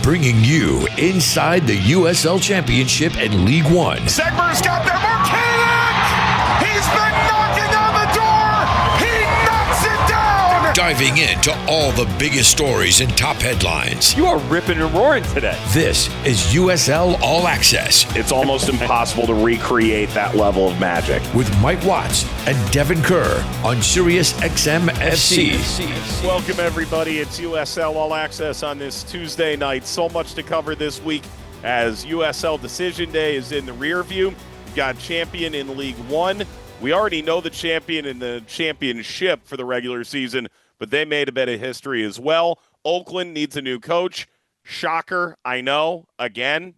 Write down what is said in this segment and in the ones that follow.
bringing you inside the USL Championship and League One. Segmer's got there, Marquinhos! He's been knocking on the door! He knocks it down! Diving into all the biggest stories and top headlines. You are ripping and roaring today. This is USL All Access. It's almost impossible to recreate that level of magic. With Mike Watts and Devon Kerr on Sirius XM FC. Welcome, everybody. It's USL All Access on this Tuesday night. So much to cover this week as USL Decision Day is in the rear view. We've got champion in League One. We already know the champion in the championship for the regular season, but they made a bit of history as well. Oakland needs a new coach. Shocker, I know, again.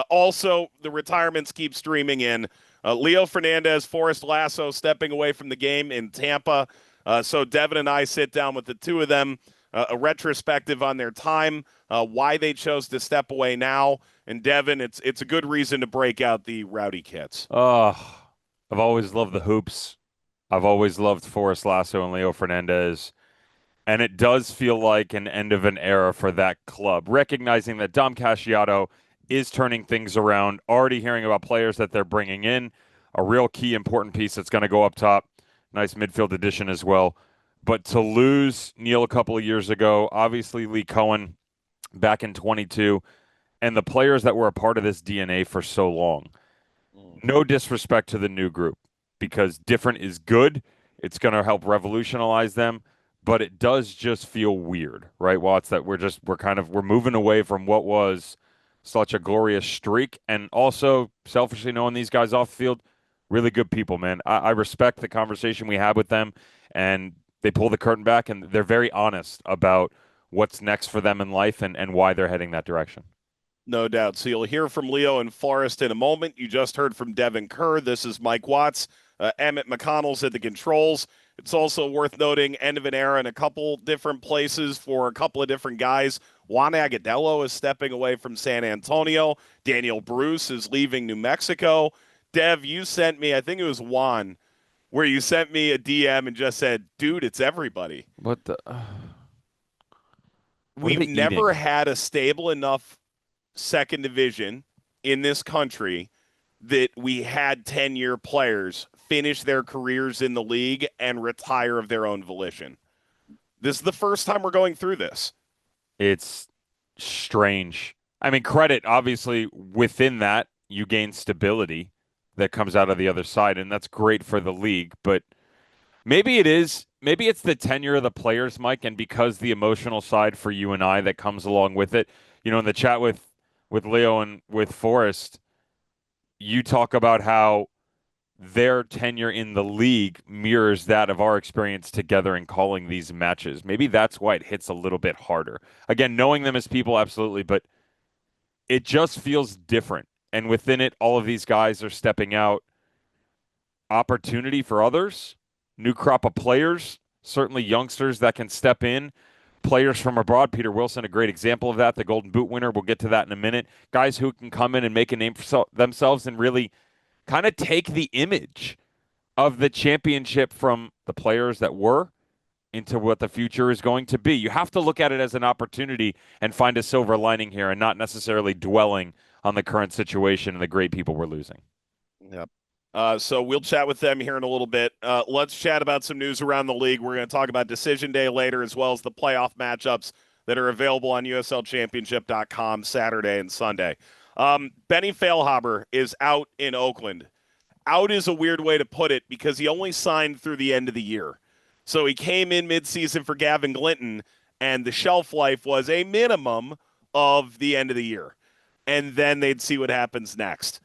Also, the retirements keep streaming in. Leo Fernandes, Forrest, Lasso stepping away from the game in Tampa. So Devon and I sit down with the two of them, a retrospective on their time, why they chose to step away now. And Devon, it's a good reason to break out the Rowdy kits. I've always loved the hoops. I've always loved Forrest, Lasso, and Leo Fernandes. And it does feel like an end of an era for that club, recognizing that Dom Casciato is turning things around, already hearing about players that they're bringing in, a real key important piece that's going to go up top. Nice midfield addition as well. But to lose Neil a couple of years ago, obviously Lee Cohen back in 22, and the players that were a part of this DNA for so long. No disrespect to the new group, because different is good. It's going to help revolutionize them. But it does just feel weird, right, Watts, that we're moving away from what was such a glorious streak, and also selfishly knowing these guys off the field, really good people, man. I respect the conversation we had with them, and they pull the curtain back, and they're very honest about what's next for them in life and why they're heading that direction. No doubt. So you'll hear from Leo and Forrest in a moment. You just heard from Devon Kerr. This is Mike Watts. Emmett McConnell's at the controls. It's also worth noting end of an era in a couple different places for a couple of different guys. Juan Agudelo is stepping away from San Antonio. Daniel Bruce is leaving New Mexico. Dev, you sent me, I think it was Juan, where you sent me a DM and just said, dude, it's everybody. What the? We've never had a stable enough second division in this country that we had 10-year players finish their careers in the league and retire of their own volition. This is the first time we're going through this. It's strange. I mean, credit, obviously, within that, you gain stability that comes out of the other side, and that's great for the league. But maybe it's the tenure of the players, Mike, and because the emotional side for you and I that comes along with it. You know, in the chat with Leo and with Forrest, you talk about how their tenure in the league mirrors that of our experience together in calling these matches. Maybe that's why it hits a little bit harder. Again, knowing them as people, absolutely, but it just feels different. And within it, all of these guys are stepping out. Opportunity for others, new crop of players, certainly youngsters that can step in. Players from abroad, Peter Wilson, a great example of that, the Golden Boot winner. We'll get to that in a minute. Guys who can come in and make a name for themselves and really kind of take the image of the championship from the players that were into what the future is going to be. You have to look at it as an opportunity and find a silver lining here and not necessarily dwelling on the current situation and the great people we're losing. Yep. So we'll chat with them here in a little bit. Let's chat about some news around the league. We're going to talk about Decision Day later, as well as the playoff matchups that are available on USLChampionship.com Saturday and Sunday. Benny Feilhaber is out in Oakland. Out is a weird way to put it because he only signed through the end of the year. So he came in midseason for Gavin Glinton, and the shelf life was a minimum of the end of the year. And then they'd see what happens next.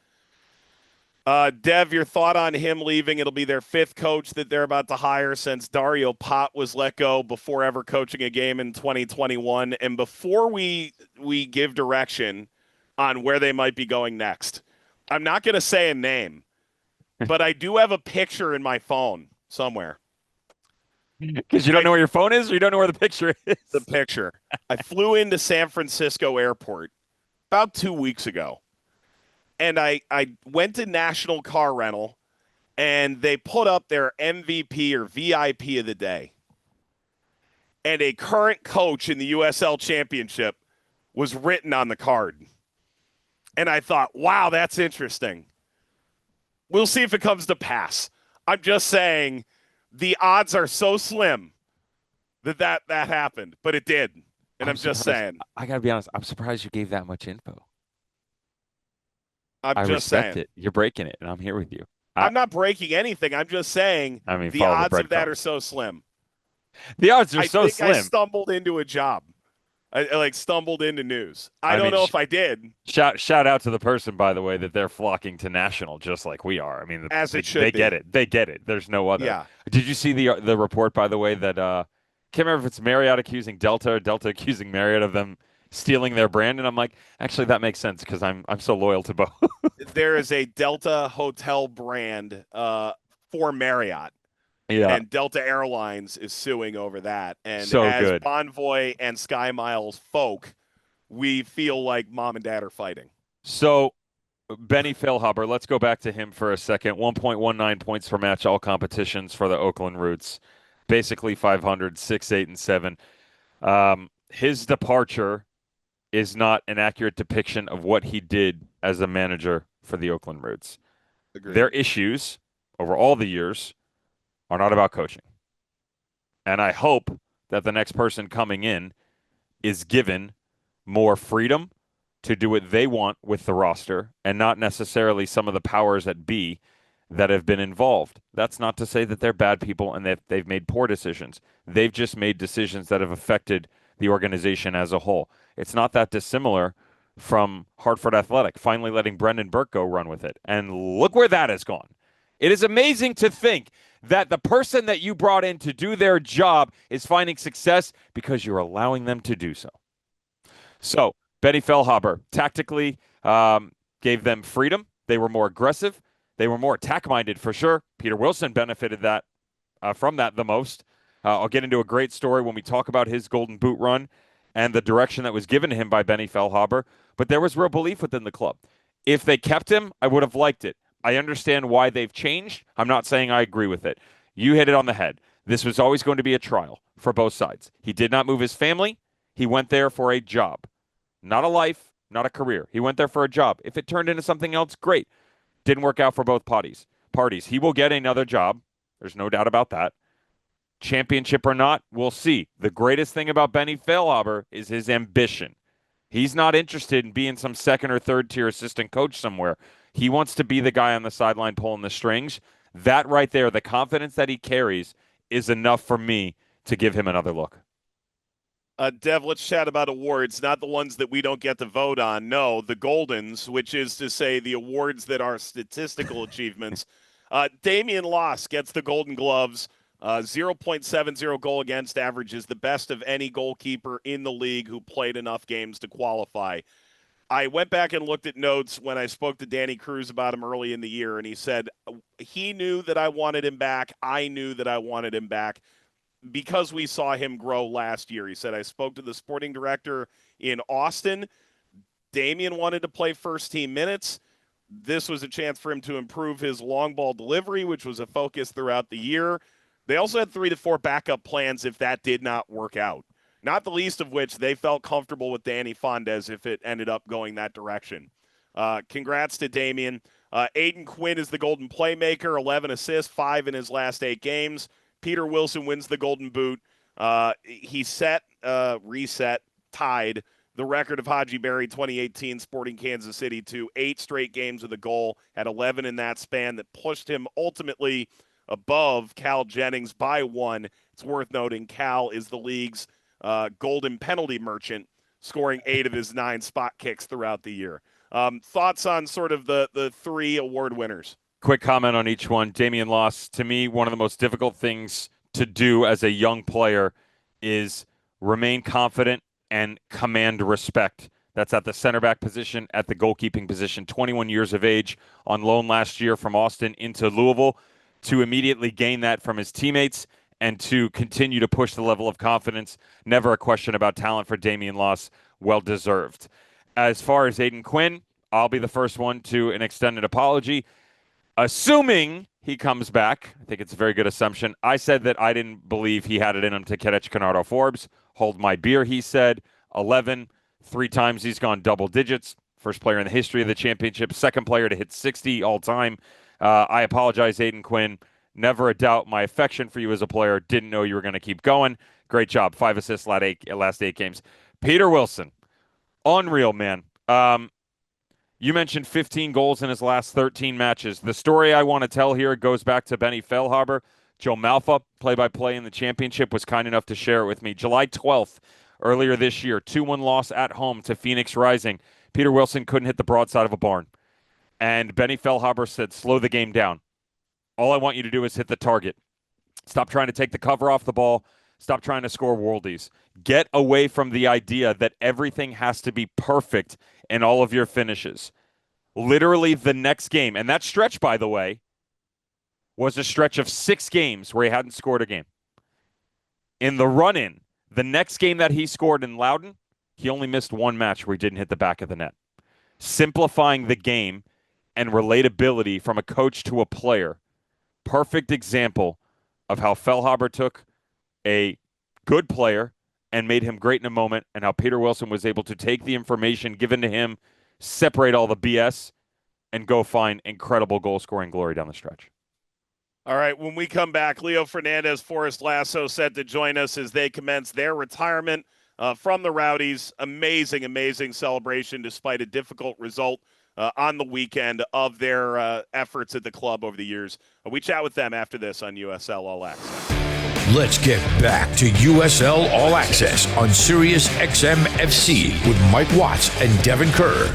Dev, your thought on him leaving? It'll be their fifth coach that they're about to hire since Dario Pott was let go before ever coaching a game in 2021. And before we give direction on where they might be going next, I'm not going to say a name, but I do have a picture in my phone somewhere. Because you don't know where your phone is, or you don't know where the picture is? The picture. I flew into San Francisco Airport about 2 weeks ago. And I went to National Car Rental, and they put up their MVP or VIP of the day. And a current coach in the USL Championship was written on the card. And I thought, wow, that's interesting. We'll see if it comes to pass. I'm just saying the odds are so slim that happened, but it did. And I'm just saying. I got to be honest. I'm surprised you gave that much info. I just respect saying. it. You're breaking it, and I'm here with you. I'm not breaking anything. I'm just saying the odds of that are so slim. The odds are so slim. I stumbled into a job. I stumbled into news. I don't know if I did. Shout out to the person, by the way, that they're flocking to national just like we are. I mean, they get it. They get it. There's no other. Yeah. Did you see the report, by the way, that can't remember if it's Marriott accusing Delta or Delta accusing Marriott of them stealing their brand? And I'm like, actually, that makes sense because I'm so loyal to both. There is a Delta hotel brand for Marriott. Yeah. And Delta Airlines is suing over that. And so as good. Bonvoy and Sky Miles folk, we feel like mom and dad are fighting. So Benny Feilhaber, let's go back to him for a second. 1.19 points per match, all competitions for the Oakland Roots. Basically 500, 6, 8, and 7. His departure is not an accurate depiction of what he did as a manager for the Oakland Roots. Agreed. Their issues over all the years are not about coaching. And I hope that the next person coming in is given more freedom to do what they want with the roster and not necessarily some of the powers that be that have been involved. That's not to say that they're bad people and that they've made poor decisions. They've just made decisions that have affected the organization as a whole. It's not that dissimilar from Hartford Athletic, finally letting Brendan Burke go run with it. And look where that has gone. It is amazing to think that the person that you brought in to do their job is finding success because you're allowing them to do so. So, Benny Feilhaber tactically gave them freedom. They were more aggressive. They were more attack-minded for sure. Peter Wilson benefited from that the most. I'll get into a great story when we talk about his Golden Boot run and the direction that was given to him by Benny Feilhaber. But there was real belief within the club. If they kept him, I would have liked it. I understand why they've changed. I'm not saying I agree with it. You hit it on the head. This was always going to be a trial for both sides. He did not move his family. He went there for a job. Not a life, not a career. He went there for a job. If it turned into something else, great. Didn't work out for both parties. He will get another job. There's no doubt about that. Championship or not, we'll see. The greatest thing about Benny Feilhaber is his ambition. He's not interested in being some second or third tier assistant coach somewhere. He wants to be the guy on the sideline pulling the strings. That right there, the confidence that he carries, is enough for me to give him another look. Dev, let's chat about awards, not the ones that we don't get to vote on. No, the Goldens, which is to say the awards that are statistical achievements. Damian Loss gets the Golden Gloves. 0.70 goal against average is the best of any goalkeeper in the league who played enough games to qualify. I went back and looked at notes when I spoke to Danny Cruz about him early in the year, and he said he knew that I wanted him back. I knew that I wanted him back because we saw him grow last year. He said, I spoke to the sporting director in Austin. Damian wanted to play first-team minutes. This was a chance for him to improve his long ball delivery, which was a focus throughout the year. They also had 3 to 4 backup plans if that did not work out. Not the least of which they felt comfortable with Danny Fernandes if it ended up going that direction. Congrats to Damian. Aiden Quinn is the Golden Playmaker, 11 assists, 5 in his last 8 games. Peter Wilson wins the Golden Boot. He tied the record of Haji Berry 2018 Sporting Kansas City to 8 straight games with a goal, had 11 in that span that pushed him ultimately above Cal Jennings by 1. It's worth noting Cal is the league's golden penalty merchant, scoring 8 of his 9 spot kicks throughout the year. Thoughts on sort of the 3 award winners? Quick comment on each one. Damian Loss, to me, one of the most difficult things to do as a young player is remain confident and command respect. That's at the center back position, at the goalkeeping position. 21 years of age, on loan last year from Austin into Louisville, to immediately gain that from his teammates and to continue to push the level of confidence. Never a question about talent for Damian Loss. Well deserved. As far as Aiden Quinn, I'll be the first one to an extended apology. Assuming he comes back, I think it's a very good assumption. I said that I didn't believe he had it in him to catch Canardo Forbes. Hold my beer, he said. 11 3 times he's gone double digits. First player in the history of the championship, second player to hit 60 all time. I apologize, Aiden Quinn. Never a doubt my affection for you as a player. Didn't know you were going to keep going. Great job. 5 assists last 8 games. Peter Wilson. Unreal, man. You mentioned 15 goals in his last 13 matches. The story I want to tell here goes back to Benny Feilhaber. Joe Malfa, play-by-play in the championship, was kind enough to share it with me. July 12th, earlier this year, 2-1 loss at home to Phoenix Rising. Peter Wilson couldn't hit the broadside of a barn. And Benny Feilhaber said, slow the game down. All I want you to do is hit the target. Stop trying to take the cover off the ball. Stop trying to score worldies. Get away from the idea that everything has to be perfect in all of your finishes. Literally the next game, and that stretch, by the way, was a stretch of 6 games where he hadn't scored a game. In the run-in, the next game that he scored in Loudoun, he only missed 1 match where he didn't hit the back of the net. Simplifying the game and relatability from a coach to a player. Perfect example of how Feilhaber took a good player and made him great in a moment, and how Peter Wilson was able to take the information given to him, separate all the BS, and go find incredible goal-scoring glory down the stretch. All right, when we come back, Leo Fernandes, Forrest Lasso set to join us as they commence their retirement from the Rowdies. Amazing, amazing celebration despite a difficult result on the weekend of their efforts at the club over the years. We chat with them after this on USL All Access. Let's get back to USL All Access on Sirius XM FC with Mike Watts and Devon Kerr.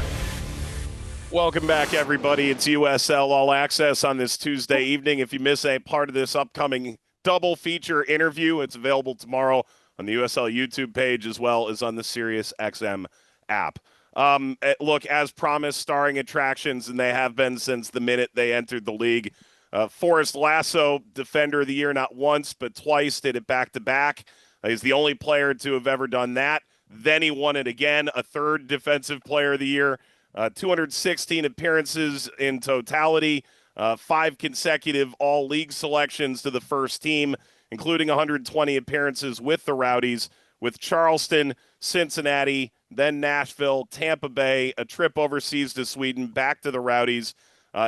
Welcome back, everybody. It's USL All Access on this Tuesday evening. If you miss a part of this upcoming double feature interview, it's available tomorrow on the USL YouTube page as well as on the Sirius XM app. Look, as promised, starring attractions, and they have been since the minute they entered the league. Forrest Lasso, Defender of the Year, not once but twice, did it back-to-back. He's the only player to have ever done that. Then he won it again, a third Defensive Player of the Year. 216 appearances in totality, 5 consecutive all-league selections to the first team, including 120 appearances with the Rowdies, with Charleston, Cincinnati, then Nashville, Tampa Bay, a trip overseas to Sweden, back to the Rowdies.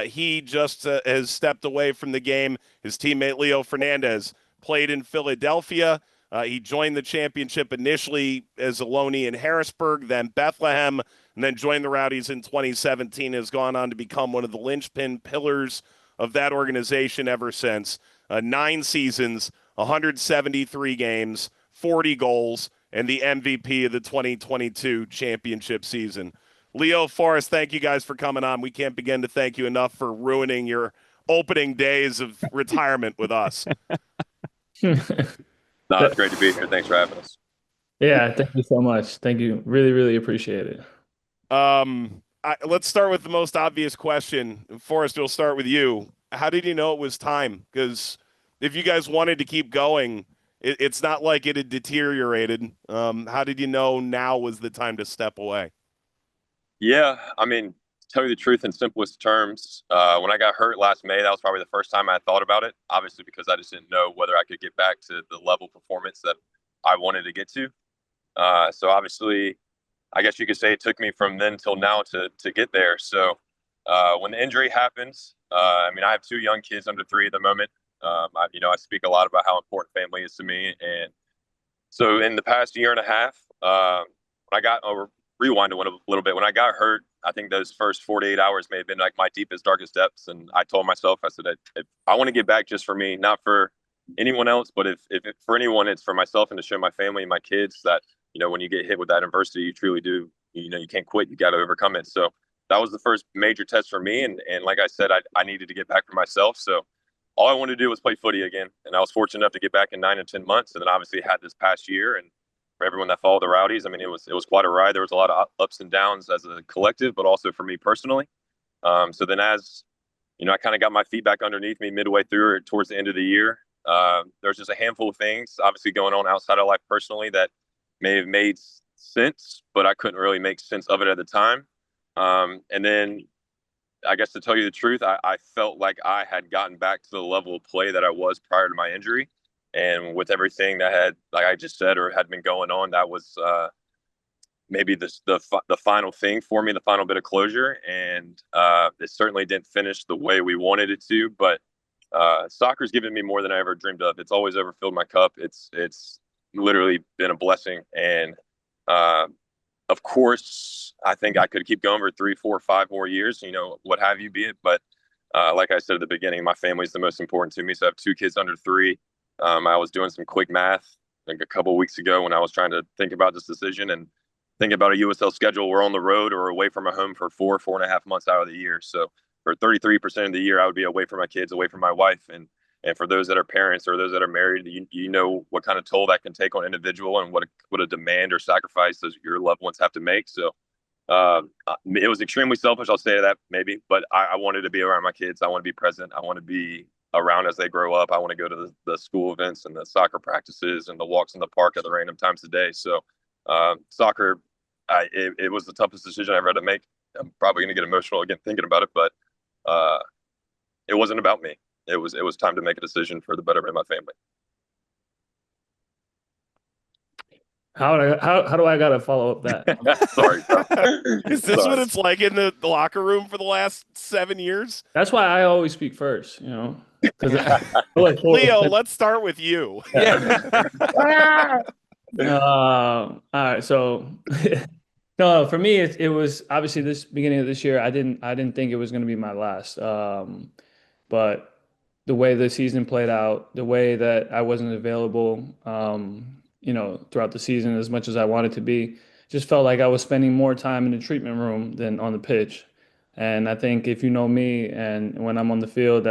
He just has stepped away from the game. His teammate Leo Fernandes played in Philadelphia. He joined the championship initially as a loanee in Harrisburg, then Bethlehem, and then joined the Rowdies in 2017, has gone on to become one of the linchpin pillars of that organization ever since. 9 seasons, 173 games, 40 goals, and the MVP of the 2022 championship season. Leo, Forrest, thank you guys for coming on. We can't begin to thank you enough for ruining your opening days of retirement with us. No, it's great to be here. Thanks for having us. Yeah, thank you so much. Thank you. Really, really appreciate it. Let's start with the most obvious question. Forrest, we'll start with you. How did you know it was time? Because if you guys wanted to keep going, it's not like it had deteriorated. How did you know now was the time to step away? Yeah, I mean, to tell you the truth in simplest terms, when I got hurt last May, that was probably the first time I thought about it, obviously because I just didn't know whether I could get back to the level of performance that I wanted to get to. So obviously, I guess you could say it took me from then till now to get there. So when the injury happens, I mean, I have 2 young kids under 3 at the moment. I speak a lot about how important family is to me. And so in the past year and a half, when I got rewind a little bit, when I got hurt, I think those first 48 hours may have been like my deepest, darkest depths. And I told myself, I said, if I want to get back just for me, not for anyone else, but if for anyone, it's for myself and to show my family and my kids that, when you get hit with that adversity, you truly do, you can't quit. You got to overcome it. So that was the first major test for me. And like I said, I needed to get back for myself. So all I wanted to do was play footy again. And I was fortunate enough to get back in 9 or 10 months. And then obviously had this past year. And for everyone that followed the Rowdies, I mean, it was quite a ride. There was a lot of ups and downs as a collective, but also for me personally. So then as, I kind of got my feet back underneath me midway through or towards the end of the year. There's just a handful of things obviously going on outside of life personally that may have made sense, but I couldn't really make sense of it at the time. And then I guess to tell you the truth, I felt like I had gotten back to the level of play that I was prior to my injury. And with everything that had, like I just said, or had been going on, that was maybe the final thing for me, the final bit of closure. And it certainly didn't finish the way we wanted it to, but soccer's given me more than I ever dreamed of. It's always overfilled my cup. It's literally been a blessing. And of course, I think I could keep going for 3, 4, 5 more years, what have you be it. But like I said at the beginning, my family's the most important to me. So I have 2 kids under 3. I was doing some quick math like a couple of weeks ago when I was trying to think about this decision and think about a USL schedule. We're on the road or away from a home for 4.5 months out of the year. So for 33% of the year, I would be away from my kids, away from my wife. And for those that are parents or those that are married, you know what kind of toll that can take on an individual and what a demand or sacrifice those your loved ones have to make. So it was extremely selfish. I'll say that maybe, but I wanted to be around my kids. I want to be present. I want to be around as they grow up. I want to go to the school events and the soccer practices and the walks in the park at the random times of day. So soccer, it was the toughest decision I ever had to make. I'm probably going to get emotional again thinking about it, but it wasn't about me. It was time to make a decision for the betterment of my family. How do I gotta follow up that? Sorry, bro. Is this Sorry. what it's like in the locker room for the last 7 years? That's why I always speak first, because like Leo, let's start with you. all right, so no, for me it was obviously this beginning of this year. I didn't think it was going to be my last, but the way the season played out, the way that I wasn't available, throughout the season as much as I wanted to be, just felt like I was spending more time in the treatment room than on the pitch. And I think if you know me and when I'm on the field,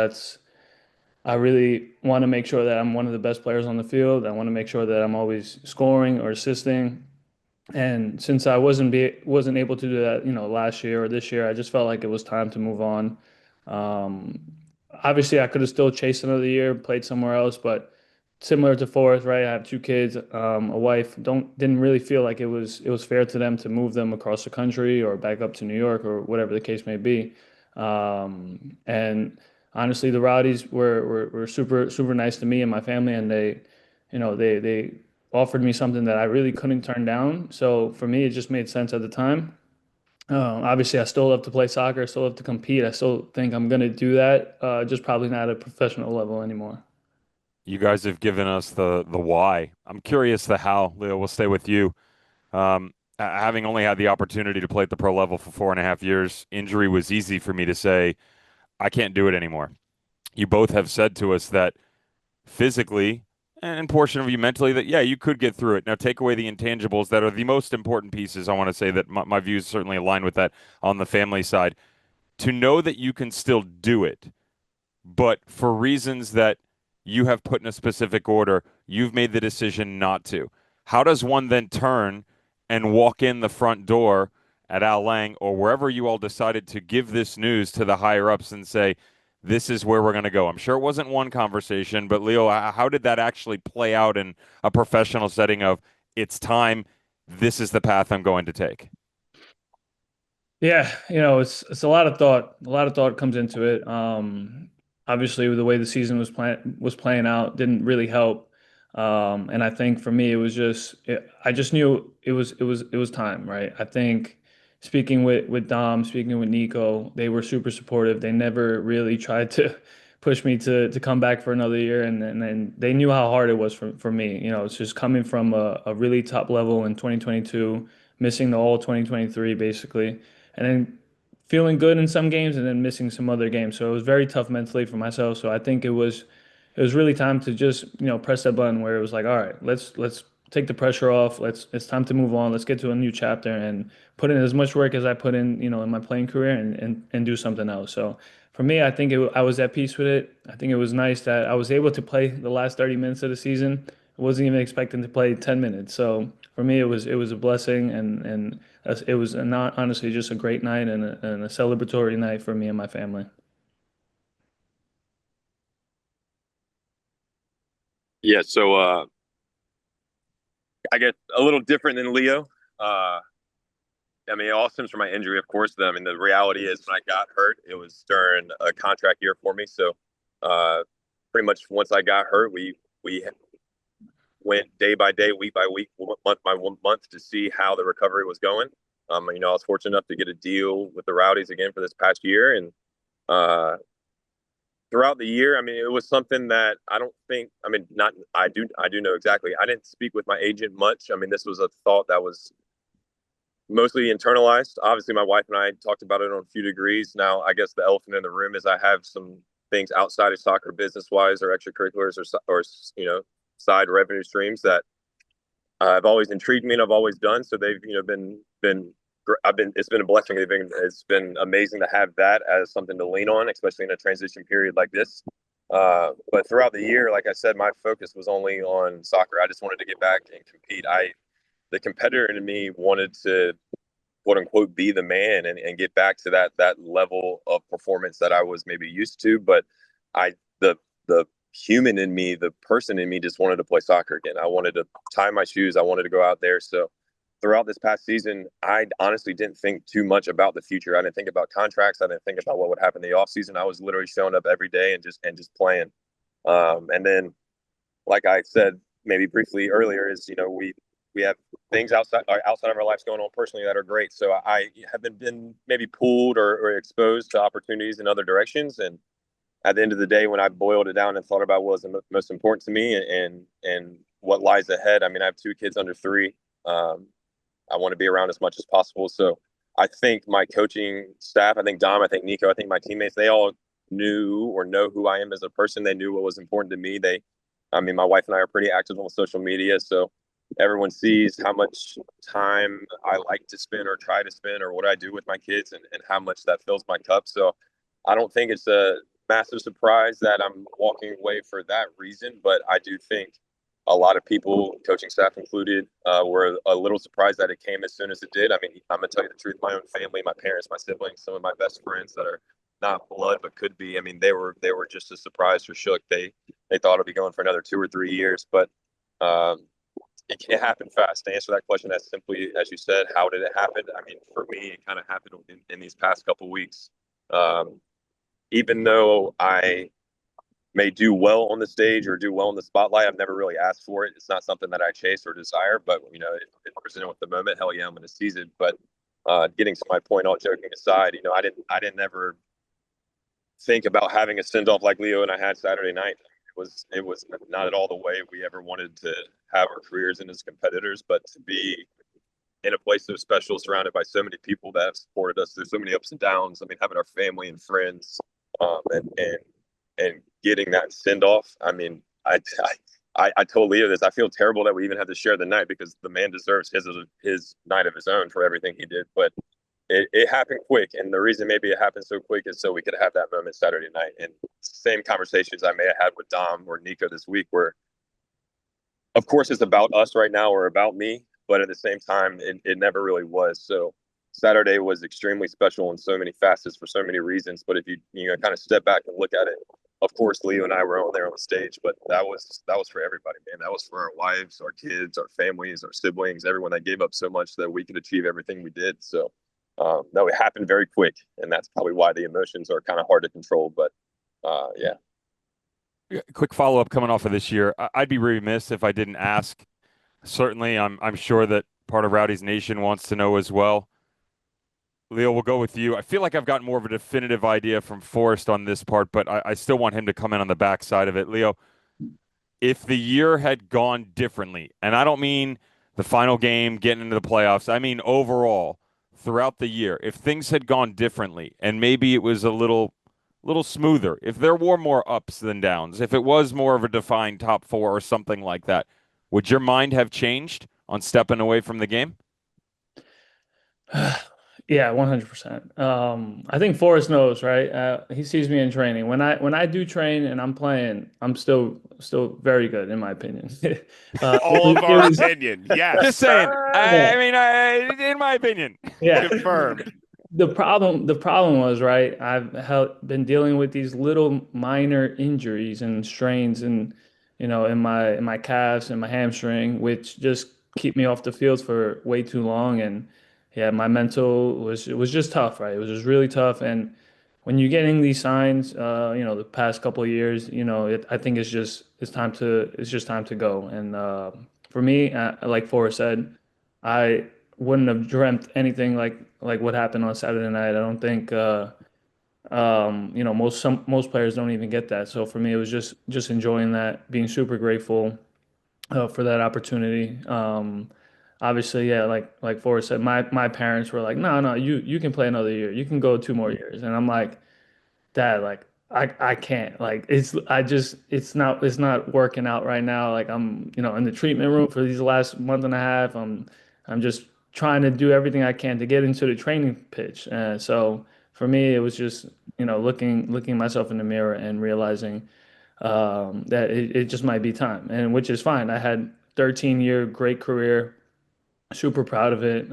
I really want to make sure that I'm one of the best players on the field. I want to make sure that I'm always scoring or assisting. And since I wasn't able to do that, last year or this year, I just felt like it was time to move on. Um, Obviously, I could have still chased another year, played somewhere else, but similar to Forrest, right? I have 2 kids, a wife. Didn't really feel like it was fair to them to move them across the country or back up to New York or whatever the case may be. And honestly, the Rowdies were super super nice to me and my family, and they offered me something that I really couldn't turn down. So for me, it just made sense at the time. Obviously, I still love to play soccer. I still love to compete. I still think I'm going to do that, just probably not at a professional level anymore. You guys have given us the why. I'm curious the how. Leo, we'll stay with you. Having only had the opportunity to play at the pro level for 4.5 years, injury was easy for me to say, I can't do it anymore. You both have said to us that physically and portion of you mentally that, yeah, you could get through it. Now, take away the intangibles that are the most important pieces. I want to say that my views certainly align with that on the family side. To know that you can still do it, but for reasons that you have put in a specific order, you've made the decision not to. How does one then turn and walk in the front door at Al Lang or wherever you all decided to give this news to the higher ups and say, this is where we're going to go? I'm sure it wasn't one conversation, but Leo, how did that actually play out in a professional setting of it's time, this is the path I'm going to take? Yeah, it's a lot of thought. A lot of thought comes into it. Obviously, the way the season was playing out didn't really help. And I think for me, I just knew it was time, right? I think speaking with Dom, speaking with Nico, they were super supportive. They never really tried to push me to come back for another year, and they knew how hard it was for me. It's just coming from a really top level in 2022, missing the all 2023 basically, and then feeling good in some games and then missing some other games. So it was very tough mentally for myself. So I think it was really time to just, press that button where it was like, all right, let's take the pressure off. It's time to move on. Let's get to a new chapter and put in as much work as I put in, in my playing career and do something else. So for me, I think I was at peace with it. I think it was nice that I was able to play the last 30 minutes of the season. I wasn't even expecting to play 10 minutes. So for me, it was a blessing, and it was honestly just a great night and a celebratory night for me and my family. Yeah, so I get a little different than Leo. It all stems from my injury, of course. The reality is when I got hurt, it was during a contract year for me. So pretty much once I got hurt, we went day by day, week by week, month by month to see how the recovery was going. I was fortunate enough to get a deal with the Rowdies again for this past year, and throughout the year, it was something that I don't think. Not I do know exactly. I didn't speak with my agent much. This was a thought that was mostly internalized. Obviously, my wife and I talked about it on a few degrees. Now, I guess the elephant in the room is I have some things outside of soccer, business-wise, or extracurriculars, or side revenue streams that have always intrigued me and I've always done. So they've been it's been a blessing. It's been amazing to have that as something to lean on, especially in a transition period like this. But throughout the year, like I said, my focus was only on soccer. I just wanted to get back and compete. The competitor in me wanted to, quote unquote, be the man and get back to that level of performance that I was maybe used to. But the human in me, the person in me, just wanted to play soccer again. I wanted to tie my shoes. I wanted to go out there. So throughout this past season, I honestly didn't think too much about the future. I didn't think about contracts. I didn't think about what would happen in the offseason. I was literally showing up every day and just playing. And then, like I said, maybe briefly earlier, is we have things outside of our lives going on personally that are great. So I have been maybe pulled or exposed to opportunities in other directions. And at the end of the day, when I boiled it down and thought about what was the most important to me and what lies ahead, I have 2 kids under 3. I want to be around as much as possible. So I think my coaching staff, I think Dom, I think Nico, I think my teammates, they all knew or know who I am as a person. They knew what was important to me. My wife and I are pretty active on social media. So everyone sees how much time I like to spend or try to spend or what I do with my kids and how much that fills my cup. So I don't think it's a massive surprise that I'm walking away for that reason. But I do think a lot of people, coaching staff included, were a little surprised that it came as soon as it did. I'm going to tell you the truth. My own family, my parents, my siblings, some of my best friends that are not blood but could be. They were just as surprised or shook. They thought it'd be going for another 2 or 3 years, but it can happen fast. To answer that question as simply as you said, how did it happen? For me, it kind of happened in these past couple weeks. Even though I may do well on the stage or do well in the spotlight, I've never really asked for it. It's not something that I chase or desire, but if presented with the moment, hell yeah, I'm going to seize it. But getting to my point, all joking aside, I didn't ever think about having a send off like Leo and I had Saturday night. It was not at all the way we ever wanted to have our careers in as competitors, but to be in a place so special, surrounded by so many people that have supported us through so many ups and downs. Having our family and friends, and getting that send off. I told Leo this. I feel terrible that we even had to share the night because the man deserves his night of his own for everything he did. But it happened quick, and the reason maybe it happened so quick is so we could have that moment Saturday night. And same conversations I may have had with Dom or Nico this week, where, of course, it's about us right now or about me, but at the same time, it never really was. So Saturday was extremely special in so many facets for so many reasons. But if you kind of step back and look at it, of course, Leo and I were on there on the stage, but that was for everybody, man. That was for our wives, our kids, our families, our siblings, everyone that gave up so much that we could achieve everything we did. So no, it happened very quick, and that's probably why the emotions are kind of hard to control. But yeah. Quick follow-up coming off of this year. I'd be remiss if I didn't ask. Certainly, I'm sure that part of Rowdies Nation wants to know as well. Leo, we'll go with you. I feel like I've got more of a definitive idea from Forrest on this part, but I still want him to come in on the backside of it. Leo, if the year had gone differently, and I don't mean the final game, getting into the playoffs, I mean overall, throughout the year, if things had gone differently and maybe it was a little smoother, if there were more ups than downs, if it was more of a defined top 4 or something like that, would your mind have changed on stepping away from the game? Yeah, 100%. I think Forrest knows, right? He sees me in training. When I do train and I'm playing, I'm still very good, in my opinion. All of our opinion, yes. Just saying. In my opinion, yeah, confirmed. The problem was, right, been dealing with these little minor injuries and strains in my calves and my hamstring, which just keep me off the field for way too long. And yeah, my mental was just tough, right? It was just really tough. And when you're getting these signs, the past couple of years, I think it's just time to go. And for me, like Forrest said, I wouldn't have dreamt anything like what happened on Saturday night. I don't think most players don't even get that. So for me, it was just enjoying that, being super grateful for that opportunity. Obviously, yeah, like Forrest said, my parents were like, no, no, you can play another year, you can go 2 more years, and I'm like, Dad, like I can't, like it's not working out right now. Like I'm in the treatment room for these last month and a half. I'm just trying to do everything I can to get into the training pitch. So for me, it was just looking myself in the mirror and realizing that it just might be time, and which is fine. I had 13-year great career, super proud of it.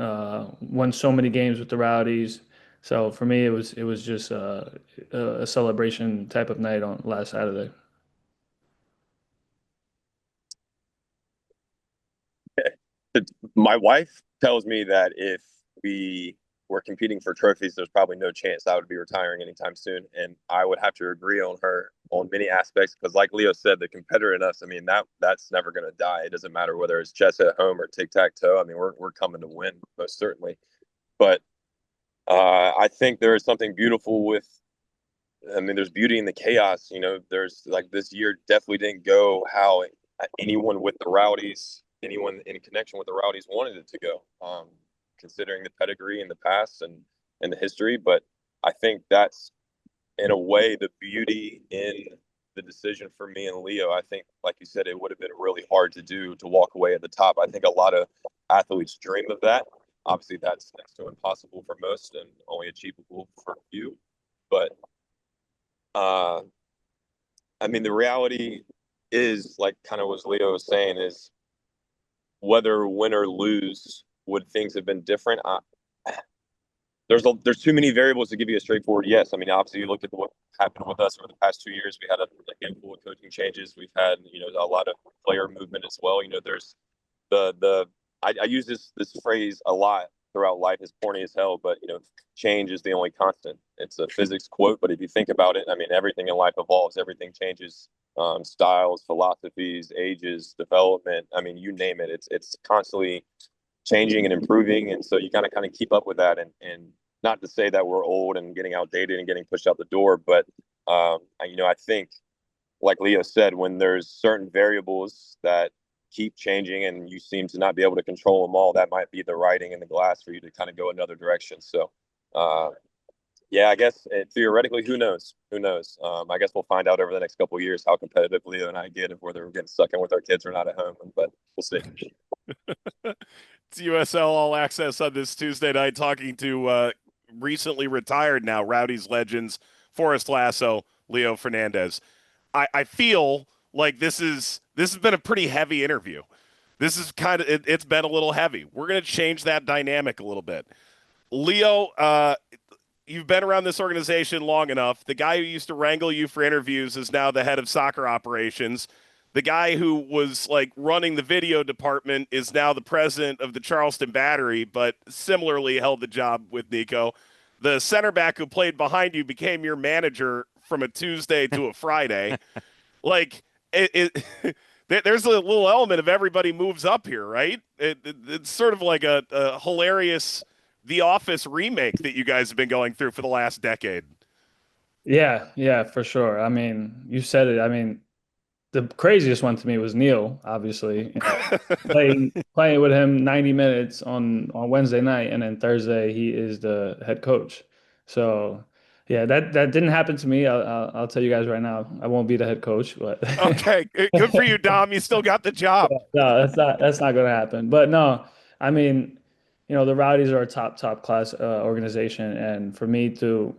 Won so many games with the Rowdies. So for me, it was just a celebration type of night on last Saturday. My wife tells me that if we were competing for trophies, there's probably no chance I would be retiring anytime soon. And I would have to agree on her on many aspects because, like Leo said, the competitor in us, I mean, that's never going to die. It doesn't matter whether it's chess at home or tic tac toe. I mean, we're coming to win most certainly. But I think there is something beautiful with. I mean, there's beauty in the chaos. There's like this year definitely didn't go how anyone with the Rowdies, anyone in connection with the Rowdies wanted it to go, considering the pedigree in the past and the history. But I think that's, in a way, the beauty in the decision for me and Leo. I think, like you said, it would have been really hard to do to walk away at the top. I think a lot of athletes dream of that. Obviously, that's next to impossible for most and only achievable for few. But uh, I mean, the reality is, like kind of what Leo was saying, is whether win or lose, would things have been different? There's too many variables to give you a straightforward yes. I mean, obviously, you looked at what happened with us over the past 2 years. We had a handful of coaching changes. We've had a lot of player movement as well. There's the I use this phrase a lot throughout life, as corny as hell, but change is the only constant. It's a physics quote, but if you think about it, I mean, everything in life evolves, everything changes, styles, philosophies, ages, development. I mean, you name it. It's constantly changing and improving, and so you kind of keep up with that. And not to say that we're old and getting outdated and getting pushed out the door, but I think, like Leo said, when there's certain variables that keep changing and you seem to not be able to control them all, that might be the writing in the glass for you to kind of go another direction. So, yeah, I guess theoretically, who knows? Who knows? I guess we'll find out over the next couple of years how competitive Leo and I get, if whether we're getting stuck in with our kids or not at home. But we'll see. It's USL All Access on this Tuesday night, talking to recently retired now Rowdies legends Forrest Lasso, Leo Fernandes. I feel like this has been a pretty heavy interview. This is it's been a little heavy. We're going to change that dynamic a little bit. Leo, you've been around this organization long enough. The guy who used to wrangle you for interviews is now the head of soccer operations. The guy who was like running the video department is now the president of the Charleston Battery, but similarly held the job with Nico. The center back who played behind you became your manager from a Tuesday to a Friday. Like there's a little element of everybody moves up here, right? It's sort of like a hilarious The Office remake that you guys have been going through for the last decade. Yeah, for sure. I mean, you said it. I mean, the craziest one to me was Neil, obviously. Playing with him 90 minutes on Wednesday night, and then Thursday he is the head coach. So yeah, that didn't happen to me. I'll tell you guys right now, I won't be the head coach, but Okay, good for you, Dom. You still got the job. no, that's not going to happen. But no, I mean, the Rowdies are a top class organization, and for me to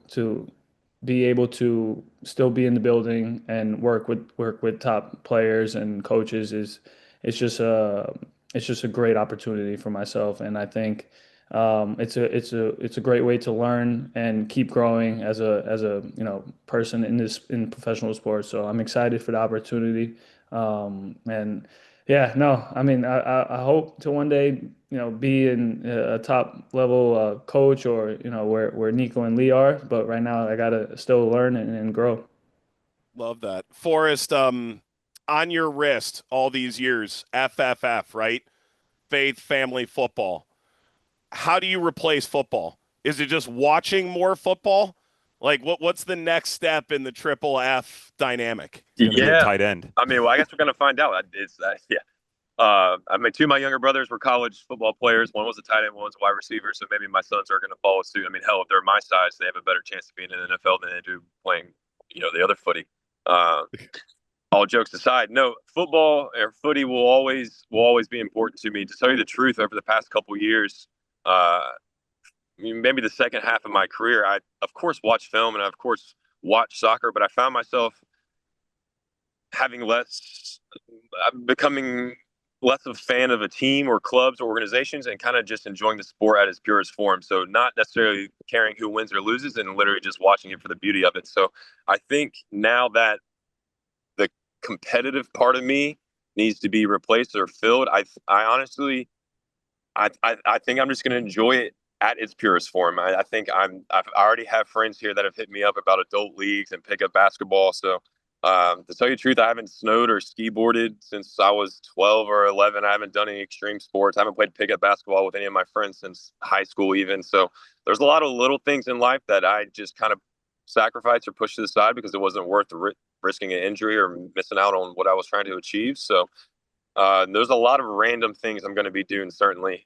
be able to still be in the building and work with top players and coaches it's just a great opportunity for myself, and I think it's a great way to learn and keep growing as a person in professional sports. So I'm excited for the opportunity, and Yeah, no, I mean, I hope to one day, be in a top level coach, or where Nico and Lee are. But right now, I gotta still learn and grow. Love that. Forrest, on your wrist all these years, FFF, right? Faith, family, football. How do you replace football? Is it just watching more football? Like, what's the next step in the triple F dynamic? It's going to be a Yeah. tight end. I mean, well, I guess we're going to find out. It's yeah. I mean, two of my younger brothers were college football players. One was a tight end, one was a wide receiver. So maybe my sons are going to follow suit. I mean, hell, if they're my size, they have a better chance of being in the NFL than they do playing, the other footy. All jokes aside, no, football or footy will always be important to me. To tell you the truth, over the past couple of years, maybe the second half of my career, I of course watch film and I of course watch soccer, but I found myself becoming less of a fan of a team or clubs or organizations, and kind of just enjoying the sport at its purest form. So not necessarily caring who wins or loses, and literally just watching it for the beauty of it. So I think now that the competitive part of me needs to be replaced or filled, I honestly, I think I'm just going to enjoy it at its purest form. I think I already have friends here that have hit me up about adult leagues and pickup basketball. So to tell you the truth, I haven't snowed or ski boarded since I was 12 or 11. I haven't done any extreme sports. I haven't played pickup basketball with any of my friends since high school even. So there's a lot of little things in life that I just kind of sacrificed or pushed to the side because it wasn't worth risking an injury or missing out on what I was trying to achieve. So there's a lot of random things I'm going to be doing, certainly.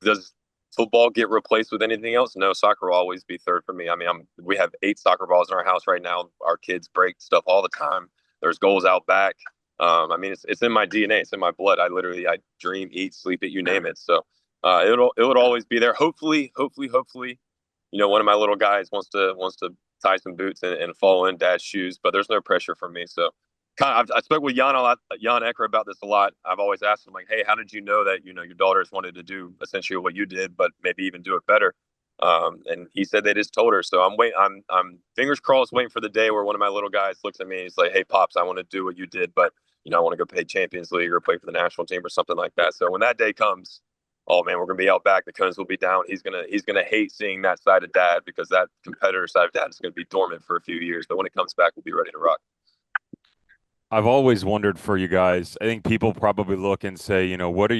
Does football get replaced with anything else? No, soccer will always be third for me. I mean, we have 8 soccer balls in our house right now. Our kids break stuff all the time. There's goals out back. I mean, it's in my DNA. It's in my blood. I dream, eat, sleep it, you name it. So it would always be there. Hopefully, one of my little guys wants to tie some boots and follow in dad's shoes, but there's no pressure from me. So I spoke with Jan Ecker about this a lot. I've always asked him, like, hey, how did you know that, your daughters wanted to do essentially what you did, but maybe even do it better? And he said they just told her. So I'm fingers crossed waiting for the day where one of my little guys looks at me and he's like, hey, Pops, I want to do what you did, but, I want to go play Champions League or play for the national team or something like that. So when that day comes, oh man, we're going to be out back. The cones will be down. He's going to hate seeing that side of dad, because that competitor side of dad is going to be dormant for a few years. But when it comes back, we'll be ready to rock. I've always wondered for you guys. I think people probably look and say, what are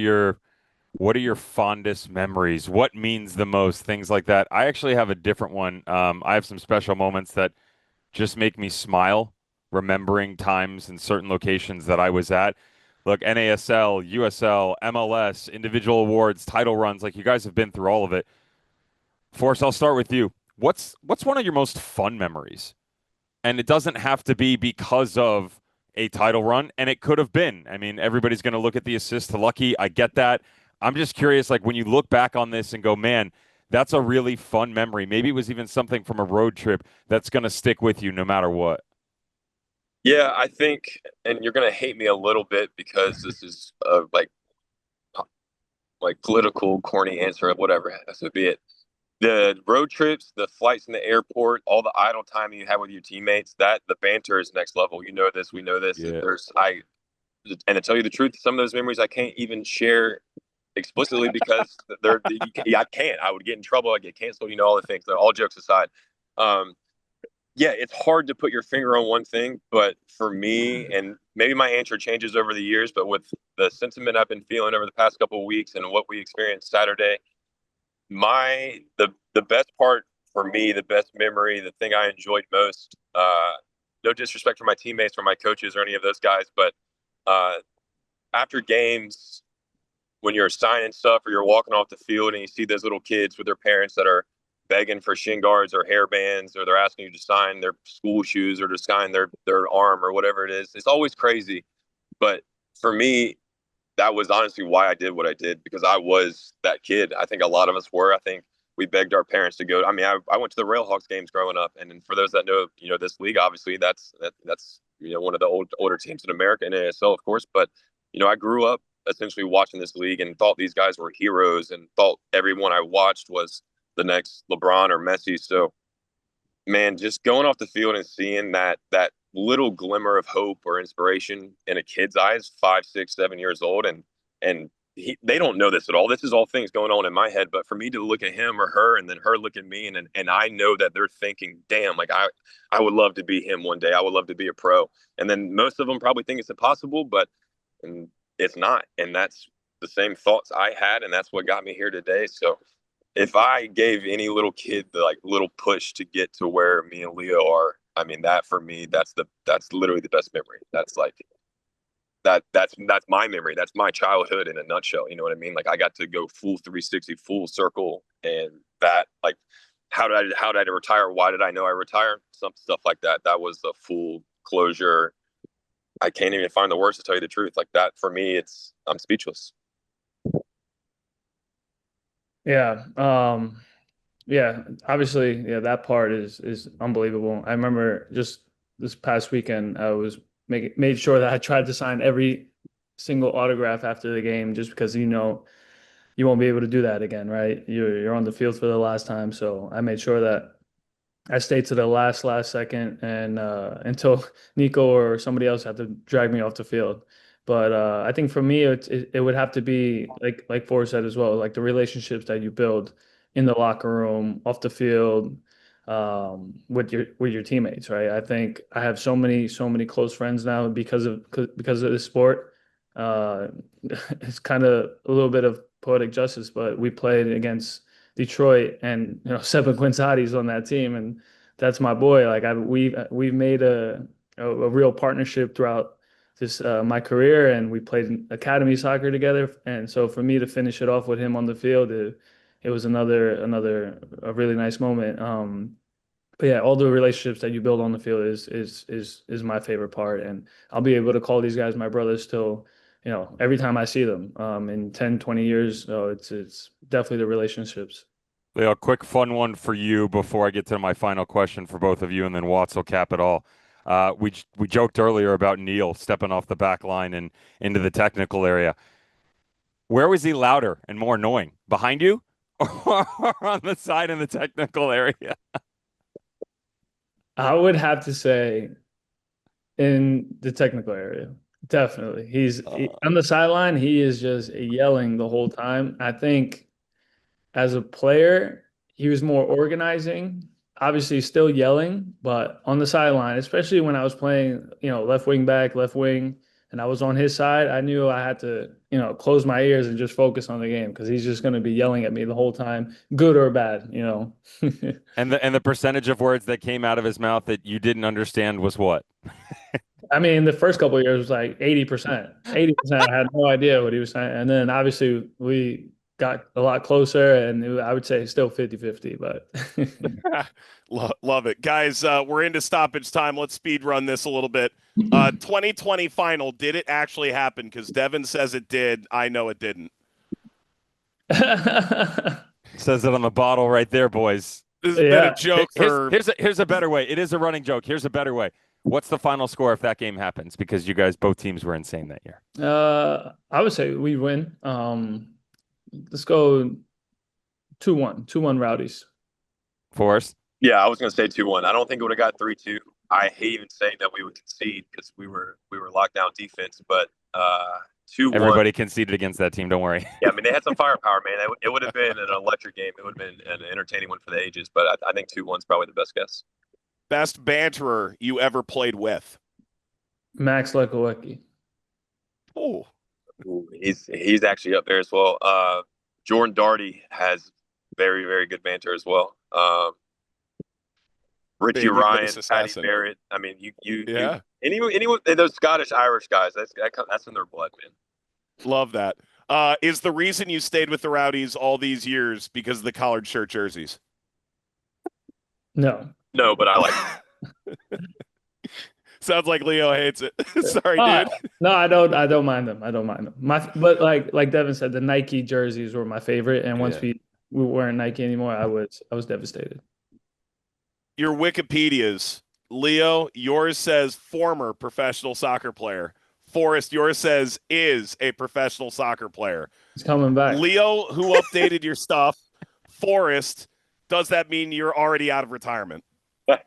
your fondest memories? What means the most? Things like that. I actually have a different one. I have some special moments that just make me smile, remembering times and certain locations that I was at. Look, NASL, USL, MLS, individual awards, title runs, like you guys have been through all of it. Forrest, I'll start with you. What's one of your most fun memories? And it doesn't have to be because of a title run, and it could have been. I mean, everybody's going to look at the assist to Lucky. I get that. I'm just curious, like when you look back on this and go, man, that's a really fun memory. Maybe it was even something from a road trip that's going to stick with you no matter what. Yeah, I think, and you're going to hate me a little bit because this is like political, corny answer of whatever, so be it. The road trips, the flights in the airport, all the idle time you have with your teammates, the banter is next level. You know this, we know this. Yeah. And to tell you the truth, some of those memories I can't even share explicitly because I can't. I would get in trouble. I'd get canceled. All the things. All jokes aside, yeah, it's hard to put your finger on one thing. But for me, and maybe my answer changes over the years, but with the sentiment I've been feeling over the past couple of weeks and what we experienced Saturday, the best part for me, the best memory, the thing I enjoyed most, no disrespect for my teammates or my coaches or any of those guys, but after games, when you're signing stuff or you're walking off the field and you see those little kids with their parents that are begging for shin guards or hair bands, or they're asking you to sign their school shoes or to sign their arm or whatever it is, it's always crazy. But for me, that was honestly why I did what I did, because I was that kid. I think a lot of us were. I think we begged our parents to go. I mean, I went to the Railhawks games growing up, and for those that know, this league, obviously that's one of the older teams in America, in ASL, of course. But I grew up essentially watching this league and thought these guys were heroes, and thought everyone I watched was the next LeBron or Messi. So, man, just going off the field and seeing that little glimmer of hope or inspiration in a kid's eyes, 5, 6, 7 years old, and they don't know this at all. This is all things going on in my head. But for me to look at him or her, and then her look at me, and I know that they're thinking, damn, like I would love to be him one day. I would love to be a pro. And then most of them probably think it's impossible, but it's not. And that's the same thoughts I had, and that's what got me here today. So if I gave any little kid the like little push to get to where me and Leo are, I mean, that for me, that's literally the best memory. That's like that's my memory. That's my childhood in a nutshell. You know what I mean? Like I got to go full 360, full circle, and that like how did I retire? Why did I know I retired? Some stuff like that. That was the full closure. I can't even find the words to tell you the truth. Like that for me, I'm speechless. Yeah. Yeah, obviously, yeah, that part is unbelievable. I remember just this past weekend, I was made sure that I tried to sign every single autograph after the game, just because you won't be able to do that again, right? You're on the field for the last time, so I made sure that I stayed to the last second, and until Nico or somebody else had to drag me off the field. But I think for me, it would have to be like Forrest said as well, like the relationships that you build in the locker room, off the field, with your teammates, right? I think I have so many close friends now because of this sport. It's kind of a little bit of poetic justice, but we played against Detroit, and Seven Quinzati's on that team, and that's my boy. Like we've made a real partnership throughout this my career, and we played academy soccer together. And so for me to finish it off with him on the field, it was another a really nice moment. But yeah, all the relationships that you build on the field is my favorite part, and I'll be able to call these guys my brothers till every time I see them in 10, 20 years. So it's definitely the relationships. Leo, quick fun one for you before I get to my final question for both of you, and then Watts will cap it all. We joked earlier about Neil stepping off the back line and into the technical area. Where was he louder and more annoying? Behind you or on the side in the technical area? I would have to say in the technical area. Definitely. He's on the sideline. He is just yelling the whole time. I think as a player, he was more organizing, obviously still yelling, but on the sideline, especially when I was playing, left wing back, left wing, and I was on his side, I knew I had to, close my ears and just focus on the game, because he's just going to be yelling at me the whole time, good or bad. And the percentage of words that came out of his mouth that you didn't understand was what? I mean, the first couple of years was like 80%. 80%, I had no idea what he was saying. And then obviously we got a lot closer, and I would say still 50-50, but love it. Guys, we're into stoppage time. Let's speed run this a little bit. 2020 final, did it actually happen? Because Devin says it did. I know it didn't. Says it on the bottle right there, boys. This has been a joke for... Here's a better way. It is a running joke. Here's a better way. What's the final score if that game happens? Because you guys, both teams were insane that year. I would say we win. Let's go 2-1. 2-1 Rowdies. Forrest? Yeah, I was going to say 2-1. I don't think it would have got 3-2. I hate even saying that we would concede because we were locked down defense, but 2-1. Everybody conceded against that team. Don't worry. Yeah, I mean, they had some firepower, man. It would have been an electric game. It would have been an entertaining one for the ages, but I think 2-1 is probably the best guess. Best banterer you ever played with? Max Lekowicki. Oh, he's actually up there as well. Jordan Darty has very, very good banter as well. Richie Ryan, Patty Barrett. I mean, anyone those Scottish Irish guys, that's in their blood, man. Love that. Is the reason you stayed with the Rowdies all these years because of the collared shirt jerseys? No, but I like it. Sounds like Leo hates it. Sorry, dude. No, I don't mind them. But like Devin said, the Nike jerseys were my favorite, and once we weren't Nike anymore, I was devastated. Your Wikipedias, Leo, yours says former professional soccer player. Forrest, yours says is a professional soccer player. He's coming back. Leo, who updated your stuff. Forrest, does that mean you're already out of retirement? No,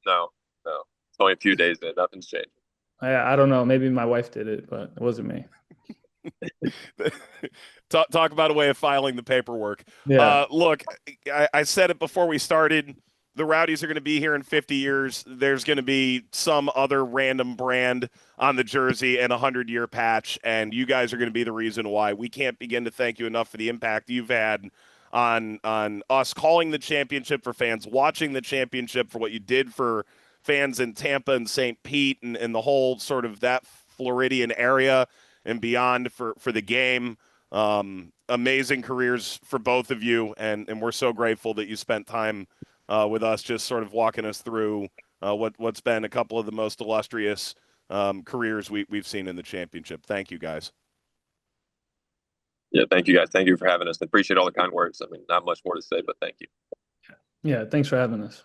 No. It's only a few days in. Nothing's changed. I don't know. Maybe my wife did it, but it wasn't me. Talk about a way of filing the paperwork. Yeah. Look, I said it before we started. The Rowdies are going to be here in 50 years. There's going to be some other random brand on the jersey and a 100-year patch, and you guys are going to be the reason why. We can't begin to thank you enough for the impact you've had on us calling the championship for fans, watching the championship, for what you did for fans in Tampa and St. Pete and the whole sort of that Floridian area and beyond for the game. Amazing careers for both of you, and we're so grateful that you spent time with us, just sort of walking us through what's been a couple of the most illustrious careers we've seen in the championship. Thank you, guys. Yeah, thank you guys. Thank you for having us. I appreciate all the kind words. I mean, not much more to say, but thank you. Yeah, thanks for having us.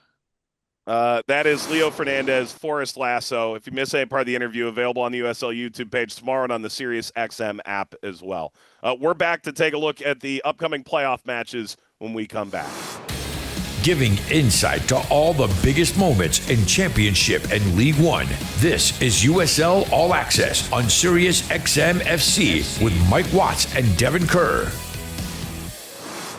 That is Leo Fernandes, Forrest Lasso. If you miss any part of the interview, available on the USL YouTube page tomorrow and on the SiriusXM app as well. We're back to take a look at the upcoming playoff matches when we come back. Giving insight to all the biggest moments in Championship and League One. This is USL All Access on SiriusXM FC with Mike Watts and Devon Kerr.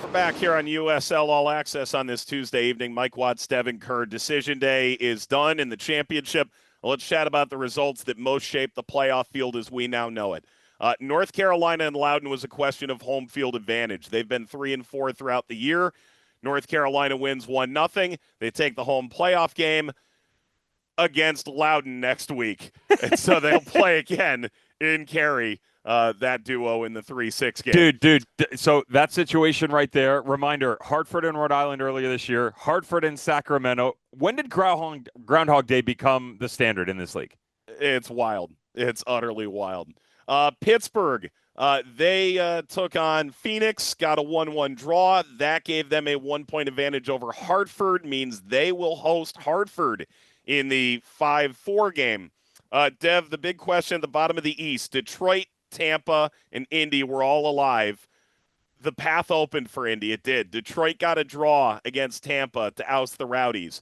We're back here on USL All Access on this Tuesday evening. Mike Watts, Devon Kerr. Decision day is done in the championship. Let's chat about the results that most shaped the playoff field as we now know it. North Carolina and Loudoun was a question of home field advantage. They've been 3-4 throughout the year. North Carolina wins 1-0. They take the home playoff game against Loudoun next week. And so they'll play again in Cary, that duo in the 3-6 game. Dude, so that situation right there, reminder, Hartford and Rhode Island earlier this year, Hartford and Sacramento. When did Groundhog Day become the standard in this league? It's wild. It's utterly wild. Pittsburgh. They took on Phoenix, got a 1-1 draw. That gave them a 1-point advantage over Hartford, means they will host Hartford in the 5-4 game. Dev, the big question at the bottom of the East, Detroit, Tampa, and Indy were all alive. The path opened for Indy. It did. Detroit got a draw against Tampa to oust the Rowdies.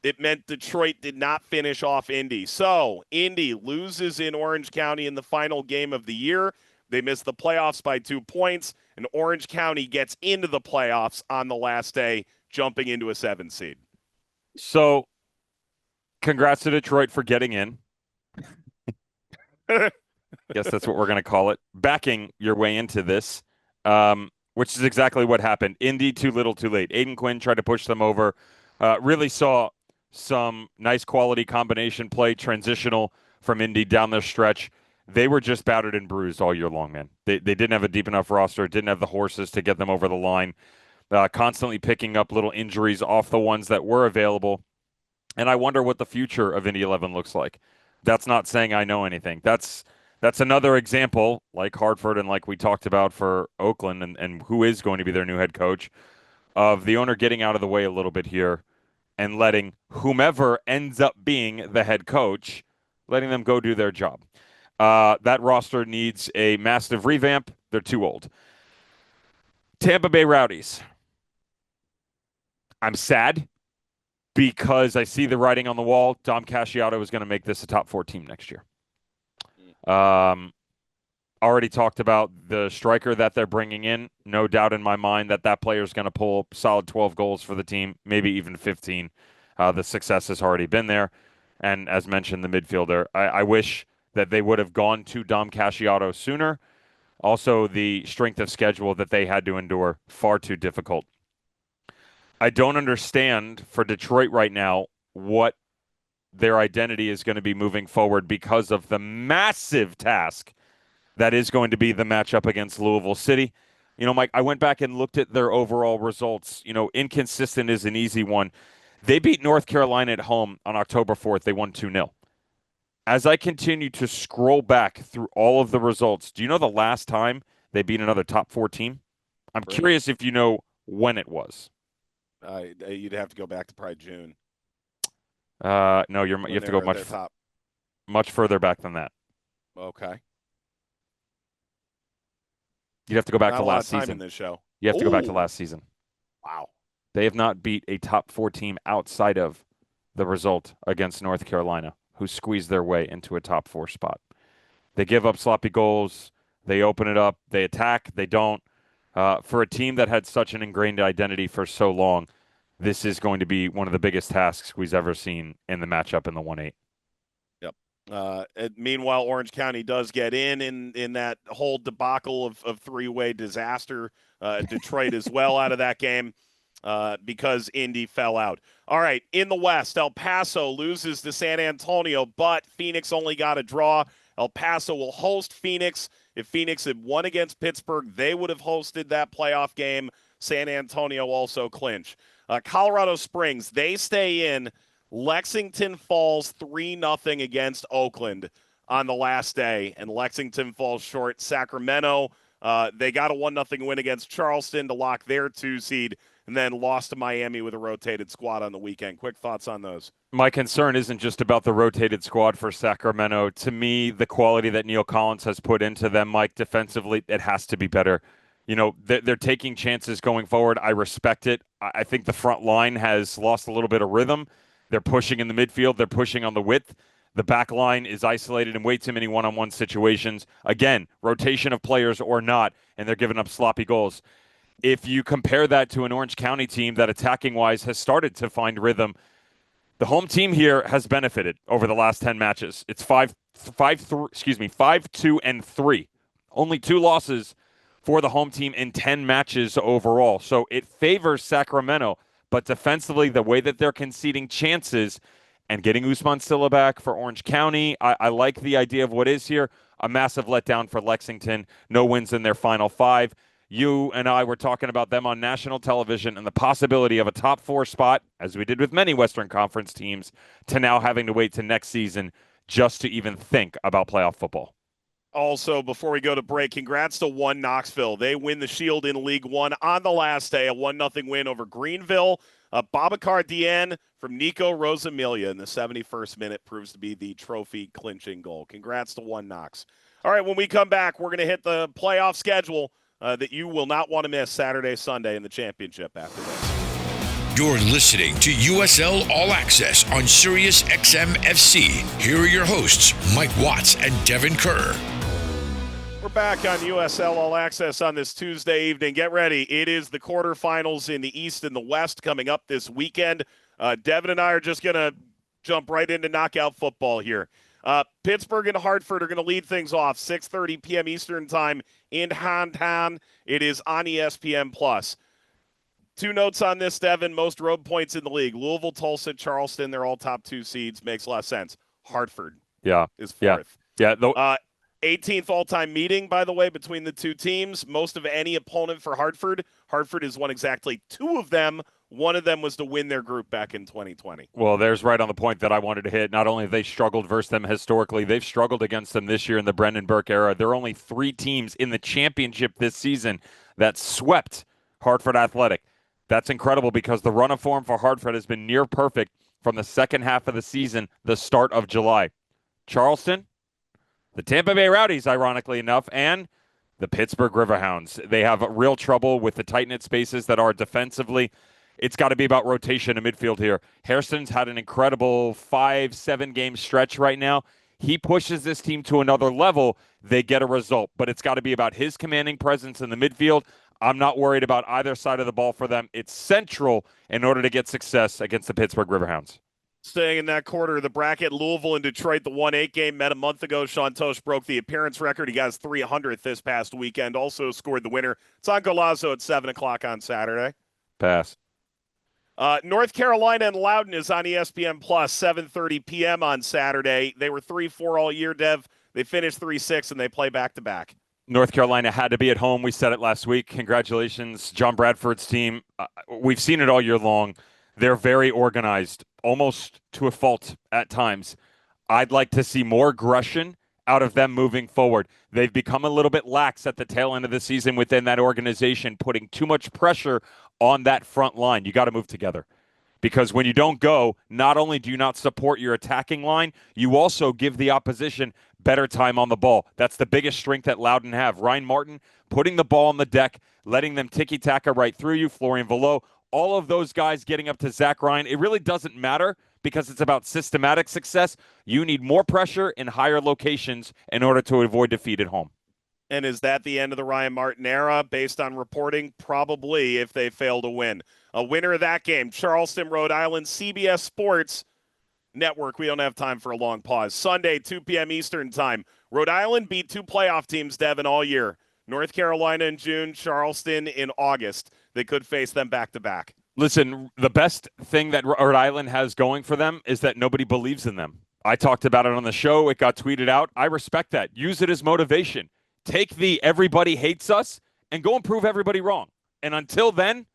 It meant Detroit did not finish off Indy. So Indy loses in Orange County in the final game of the year. They missed the playoffs by 2 points, and Orange County gets into the playoffs on the last day, jumping into a 7 seed. So, congrats to Detroit for getting in. Guess that's what we're going to call it. Backing your way into this, which is exactly what happened. Indy, too little, too late. Aiden Quinn tried to push them over. Really saw some nice quality combination play, transitional from Indy down their stretch. They were just battered and bruised all year long, man. They didn't have a deep enough roster, didn't have the horses to get them over the line, constantly picking up little injuries off the ones that were available. And I wonder what the future of Indy 11 looks like. That's not saying I know anything. That's another example, like Hartford and like we talked about for Oakland and who is going to be their new head coach, of the owner getting out of the way a little bit here and letting whomever ends up being the head coach, letting them go do their job. That roster needs a massive revamp. They're too old. Tampa Bay Rowdies. I'm sad because I see the writing on the wall. Dom Casciato is going to make this a top 4 team next year. Already talked about the striker that they're bringing in. No doubt in my mind that player is going to pull solid 12 goals for the team, maybe even 15. The success has already been there. And as mentioned, the midfielder, I wish that they would have gone to Dom Casciato sooner. Also, the strength of schedule that they had to endure, far too difficult. I don't understand for Detroit right now what their identity is going to be moving forward because of the massive task that is going to be the matchup against Louisville City. You know, Mike, I went back and looked at their overall results. You know, inconsistent is an easy one. They beat North Carolina at home on October 4th. They won 2-0. As I continue to scroll back through all of the results, do you know the last time they beat another top 4 team? I'm curious if you know when it was. You'd have to go back to probably June. No, you have to go much further back than that. Okay. You'd have to go back Not to a lot last of time season. in this show. You have to go back to last season. Wow. They have not beat a top 4 team outside of the result against North Carolina, who squeezed their way into a top 4 spot. They give up sloppy goals. They open it up. They attack. They don't. For a team that had such an ingrained identity for so long, this is going to be one of the biggest tasks we've ever seen in the matchup in the 1-8. Meanwhile, Orange County does get in that whole debacle of three-way disaster. Detroit as well out of that game because Indy fell out. All right, in the West, El Paso loses to San Antonio, but Phoenix only got a draw. El Paso will host Phoenix. If Phoenix had won against Pittsburgh, they would have hosted that playoff game. San Antonio also clinch. Colorado Springs, they stay in. Lexington falls 3-0 against Oakland on the last day, and Lexington falls short. Sacramento, they got a 1-0 win against Charleston to lock their 2 seed, and then lost to Miami with a rotated squad on the weekend. Quick thoughts on those? My concern isn't just about the rotated squad for Sacramento. To me, the quality that Neil Collins has put into them, Mike, defensively, it has to be better. You know, they're taking chances going forward. I respect it. I think the front line has lost a little bit of rhythm. They're pushing in the midfield. They're pushing on the width. The back line is isolated in way too many one-on-one situations. Again, rotation of players or not, and they're giving up sloppy goals. If you compare that to an Orange County team that attacking-wise has started to find rhythm, the home team here has benefited over the last 10 matches. It's 5-2-3. Only 2 losses for the home team in 10 matches overall. So it favors Sacramento. But defensively, the way that they're conceding chances and getting Usman Silla back for Orange County, I like the idea of what is here. A massive letdown for Lexington. No wins in their final 5. You and I were talking about them on national television and the possibility of a top 4 spot, as we did with many Western Conference teams, to now having to wait to next season just to even think about playoff football. Also, before we go to break, congrats to One Knoxville. They win the Shield in League One on the last day, a 1-0 win over Greenville. Babacar Dieng from Nico Rosamilia in the 71st minute proves to be the trophy-clinching goal. Congrats to One Knox. All right, when we come back, we're going to hit the playoff schedule that you will not want to miss Saturday, Sunday in the championship after this. You're listening to USL All Access on Sirius XM FC. Here are your hosts, Mike Watts and Devon Kerr. We're back on USL All Access on this Tuesday evening. Get ready. It is the quarterfinals in the East and the West coming up this weekend. Devin and I are just going to jump right into knockout football here. Pittsburgh and Hartford are going to lead things off 6:30 p.m. Eastern time in Hantan. It is on ESPN+. 2 notes on this, Devin. Most road points in the league. Louisville, Tulsa, Charleston, they're all top 2 seeds. Makes a lot of sense. Hartford is 4th. Yeah. 18th all-time meeting, by the way, between the 2 teams. Most of any opponent for Hartford. Hartford has won exactly 2 of them. One of them was to win their group back in 2020. Well, there's right on the point that I wanted to hit. Not only have they struggled versus them historically, they've struggled against them this year in the Brendan Burke era. There are only 3 teams in the championship this season that swept Hartford Athletic. That's incredible because the run of form for Hartford has been near perfect from the second half of the season, the start of July. Charleston, the Tampa Bay Rowdies, ironically enough, and the Pittsburgh Riverhounds. They have real trouble with the tight-knit spaces that are defensively. It's got to be about rotation in midfield here. Hairston's had an incredible 5-7 game stretch right now. He pushes this team to another level. They get a result, but it's got to be about his commanding presence in the midfield. I'm not worried about either side of the ball for them. It's central in order to get success against the Pittsburgh Riverhounds. Staying in that quarter of the bracket, Louisville and Detroit, the 1-8 game met a month ago. Sean Tosh broke the appearance record. He got his 300th this past weekend. Also scored the winner. It's on Golazo at 7 o'clock on Saturday. Pass. North Carolina and Loudoun is on ESPN+, 7:30 p.m. on Saturday. They were 3-4 all year, Dev. They finished 3-6, and they play back-to-back. North Carolina had to be at home. We said it last week. Congratulations, John Bradford's team. We've seen it all year long. They're very organized, almost to a fault at times. I'd like to see more aggression out of them moving forward. They've become a little bit lax at the tail end of the season within that organization, putting too much pressure on that front line. You got to move together. Because when you don't go, not only do you not support your attacking line, you also give the opposition better time on the ball. That's the biggest strength that Loudoun have. Ryan Martin putting the ball on the deck, letting them tiki-taka right through you. Florian Velo, all of those guys getting up to Zach Ryan. It really doesn't matter because it's about systematic success. You need more pressure in higher locations in order to avoid defeat at home. And is that the end of the Ryan Martin era? Based on reporting, probably, if they fail to win. A winner of that game, Charleston, Rhode Island, CBS Sports Network. We don't have time for a long pause. Sunday, 2 p.m. Eastern time. Rhode Island beat 2 playoff teams, Devin, all year. North Carolina in June, Charleston in August. They could face them back-to-back. Listen, the best thing that Rhode Island has going for them is that nobody believes in them. I talked about it on the show. It got tweeted out. I respect that. Use it as motivation. Take the everybody hates us and go and prove everybody wrong. And until then,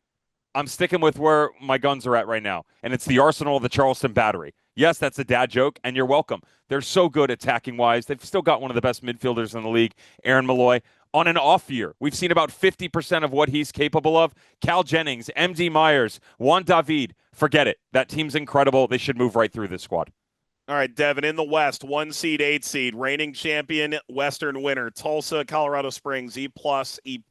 I'm sticking with where my guns are at right now. And it's the arsenal of the Charleston Battery. Yes, that's a dad joke, and you're welcome. They're so good attacking-wise. They've still got one of the best midfielders in the league, Aaron Malloy. On an off year, we've seen about 50% of what he's capable of. Cal Jennings, M.D. Myers, Juan David, forget it. That team's incredible. They should move right through this squad. All right, Devin, in the West, 1 seed, 8 seed, reigning champion, Western winner, Tulsa, Colorado Springs, E+,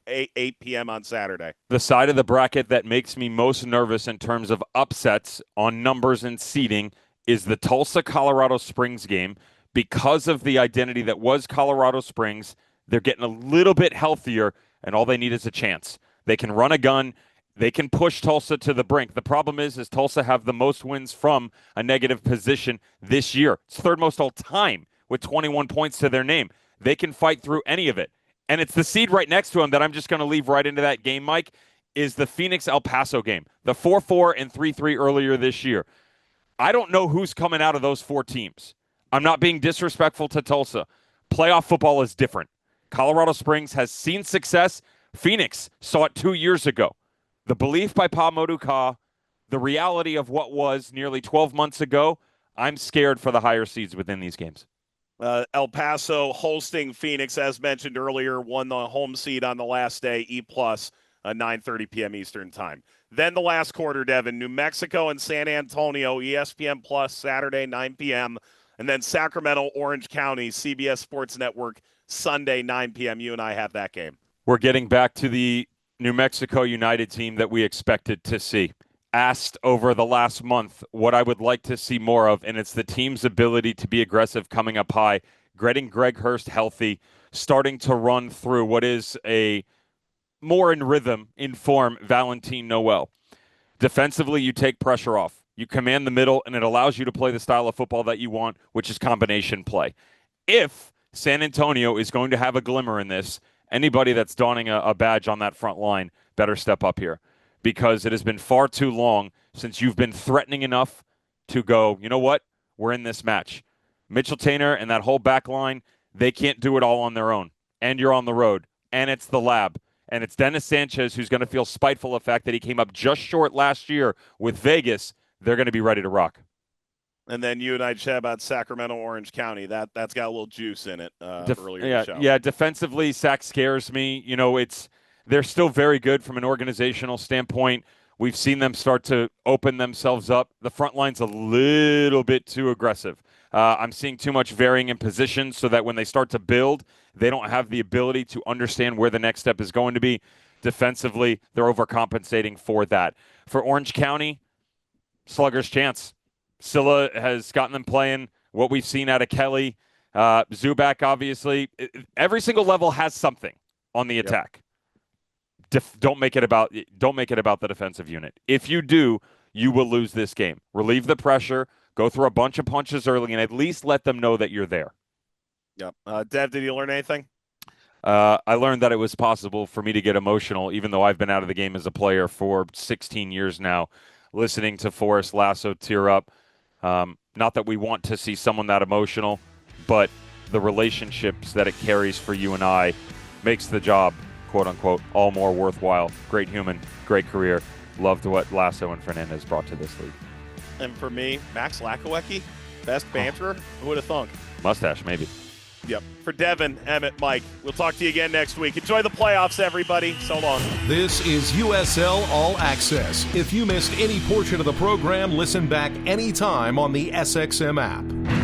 8 p.m. on Saturday. The side of the bracket that makes me most nervous in terms of upsets on numbers and seeding is the Tulsa, Colorado Springs game. Because of the identity that was Colorado Springs, they're getting a little bit healthier, and all they need is a chance. They can run a gun. They can push Tulsa to the brink. The problem is Tulsa have the most wins from a negative position this year. It's third most all time with 21 points to their name. They can fight through any of it. And it's the seed right next to them that I'm just going to leave right into that game, Mike, is the Phoenix-El Paso game. The 4-4 and 3-3 earlier this year. I don't know who's coming out of those 4 teams. I'm not being disrespectful to Tulsa. Playoff football is different. Colorado Springs has seen success. Phoenix saw it 2 years ago. The belief by Pa Moduka, the reality of what was nearly 12 months ago, I'm scared for the higher seeds within these games. El Paso hosting Phoenix, as mentioned earlier, won the home seed on the last day, E+, 9:30 p.m. Eastern time. Then the last quarter, Devin, New Mexico and San Antonio, ESPN Plus, Saturday, 9 p.m., and then Sacramento, Orange County, CBS Sports Network, Sunday, 9 p.m. You and I have that game. We're getting back to the New Mexico United team that we expected to see. Asked over the last month what I would like to see more of, and it's the team's ability to be aggressive coming up high, getting Greg Hurst healthy, starting to run through what is a more in rhythm, in form, Valentin Noel. Defensively, you take pressure off. You command the middle, and it allows you to play the style of football that you want, which is combination play. If San Antonio is going to have a glimmer in this, anybody that's donning a badge on that front line better step up here, because it has been far too long since you've been threatening enough to go, you know what, we're in this match. Mitchell Tainer and that whole back line, they can't do it all on their own. And you're on the road. And it's the lab. And it's Dennis Sanchez who's going to feel spiteful of the fact that he came up just short last year with Vegas. They're going to be ready to rock. And then you and I chat about Sacramento, Orange County. That's got a little juice in it earlier in the show. Yeah, defensively, Sac scares me. You know, they're still very good from an organizational standpoint. We've seen them start to open themselves up. The front line's a little bit too aggressive. I'm seeing too much varying in positions so that when they start to build, they don't have the ability to understand where the next step is going to be. Defensively, they're overcompensating for that. For Orange County, slugger's chance. Scylla has gotten them playing what we've seen out of Kelly. Zubac, obviously. Every single level has something on the attack. Don't make it about the defensive unit. If you do, you will lose this game. Relieve the pressure, go through a bunch of punches early, and at least let them know that you're there. Yep. Dev, did you learn anything? I learned that it was possible for me to get emotional, even though I've been out of the game as a player for 16 years now, listening to Forrest, Lasso tear up. Not that we want to see someone that emotional, but the relationships that it carries for you and I makes the job, quote unquote, all more worthwhile. Great human, great career. Loved what Lasso and Fernandes brought to this league. And for me, Max Lakowecki, best banterer. Who would have thunk? Mustache, maybe. Yep. For Devin, Emmett, Mike, we'll talk to you again next week. Enjoy the playoffs, everybody. So long. This is USL All Access. If you missed any portion of the program, listen back anytime on the SXM app.